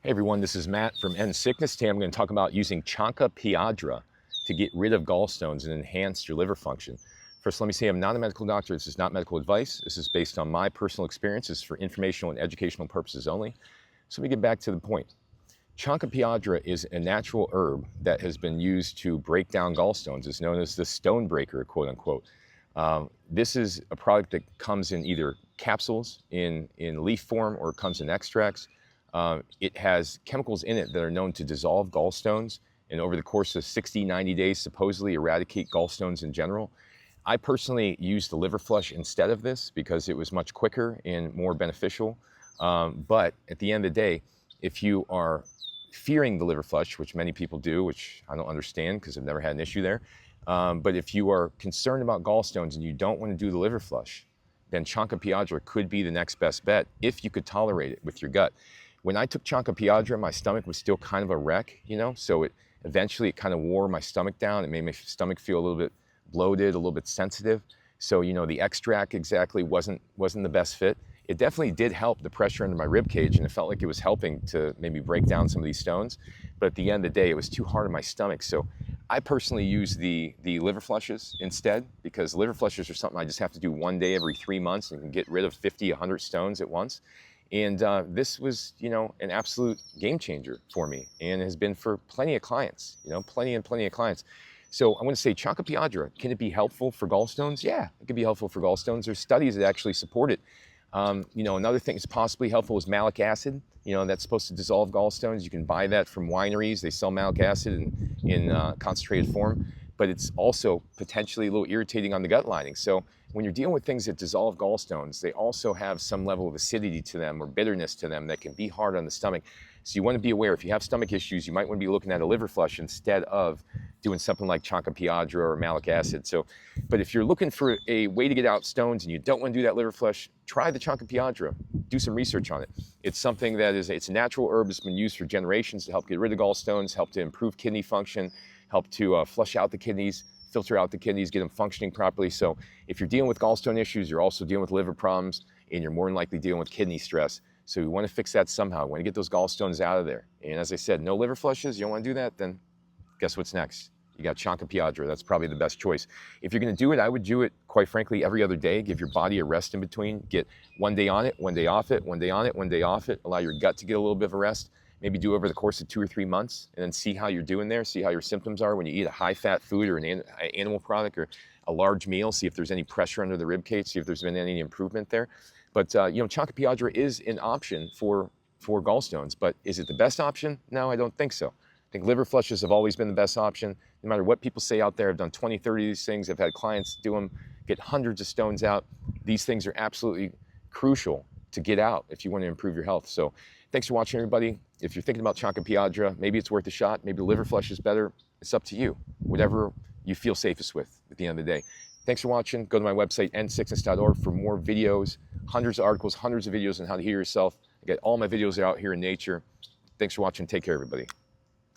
Hey everyone, this is Matt from End Sickness. Today I'm going to talk about using Chanca Piedra to get rid of gallstones and enhance your liver function. First, let me say I'm not a medical doctor. This is not medical advice. This is based on my personal experiences for informational and educational purposes only. So let me get back to the point. Chanca Piedra is a natural herb that has been used to break down gallstones. It's known as the stone breaker, quote unquote. This is a product that comes in either capsules, in leaf form, or it comes in extracts. It has chemicals in it that are known to dissolve gallstones and over the course of 60, 90 days supposedly eradicate gallstones in general. I personally used the liver flush instead of this because it was much quicker and more beneficial. But at the end of the day, if you are fearing the liver flush, which many people do, which I don't understand because I've never had an issue there, but if you are concerned about gallstones and you don't want to do the liver flush, then Chanca Piedra could be the next best bet if you could tolerate it with your gut. When I took Chanca Piedra, my stomach was still kind of a wreck, so eventually it kind of wore my stomach down. It made my stomach feel a little bit bloated, a little bit sensitive. So, the extract exactly wasn't the best fit. It definitely did help the pressure under my rib cage, and it felt like it was helping to maybe break down some of these stones. But at the end of the day, it was too hard on my stomach. So I personally use the liver flushes instead, because liver flushes are something I just have to do one day every 3 months and can get rid of 50, 100 stones at once. And this was, an absolute game changer for me, and has been for plenty of clients, plenty of clients. So I want to say, Chanca Piedra, can it be helpful for gallstones? Yeah, it can be helpful for gallstones. There's studies that actually support it. Another thing that's possibly helpful is malic acid. That's supposed to dissolve gallstones. You can buy that from wineries. They sell malic acid in concentrated form, but it's also potentially a little irritating on the gut lining. So when you're dealing with things that dissolve gallstones, they also have some level of acidity to them or bitterness to them that can be hard on the stomach. So you want to be aware, if you have stomach issues, you might want to be looking at a liver flush instead of doing something like Chanca Piedra or malic acid. But if you're looking for a way to get out stones and you don't want to do that liver flush, try the Chanca Piedra. Do some research on it. It's something it's a natural herb that's been used for generations to help get rid of gallstones, help to improve kidney function, help to flush out the kidneys, filter out the kidneys, get them functioning properly. So if you're dealing with gallstone issues, you're also dealing with liver problems, and you're more than likely dealing with kidney stress. So we want to fix that somehow. We want to get those gallstones out of there. And as I said, no liver flushes. You don't want to do that, then guess what's next? You got Chanca Piedra. That's probably the best choice. If you're going to do it, I would do it, quite frankly, every other day. Give your body a rest in between. Get one day on it, one day off it, one day on it, one day off it. Allow your gut to get a little bit of a rest. Maybe do over the course of 2 or 3 months, and then see how you're doing there. See how your symptoms are when you eat a high-fat food or an animal product or a large meal. See if there's any pressure under the rib cage. See if there's been any improvement there. But Chanca Piedra is an option for gallstones. But is it the best option? No, I don't think so. I think liver flushes have always been the best option. No matter what people say out there, I've done 20, 30 of these things. I've had clients do them, get hundreds of stones out. These things are absolutely crucial to get out if you want to improve your health. So thanks for watching, everybody. If you're thinking about Chanca Piedra, maybe it's worth a shot. Maybe the liver flush is better. It's up to you. Whatever you feel safest with at the end of the day. Thanks for watching. Go to my website, endsickness.org, for more videos, hundreds of articles, hundreds of videos on how to heal yourself. I get all my videos out here in nature. Thanks for watching. Take care, everybody.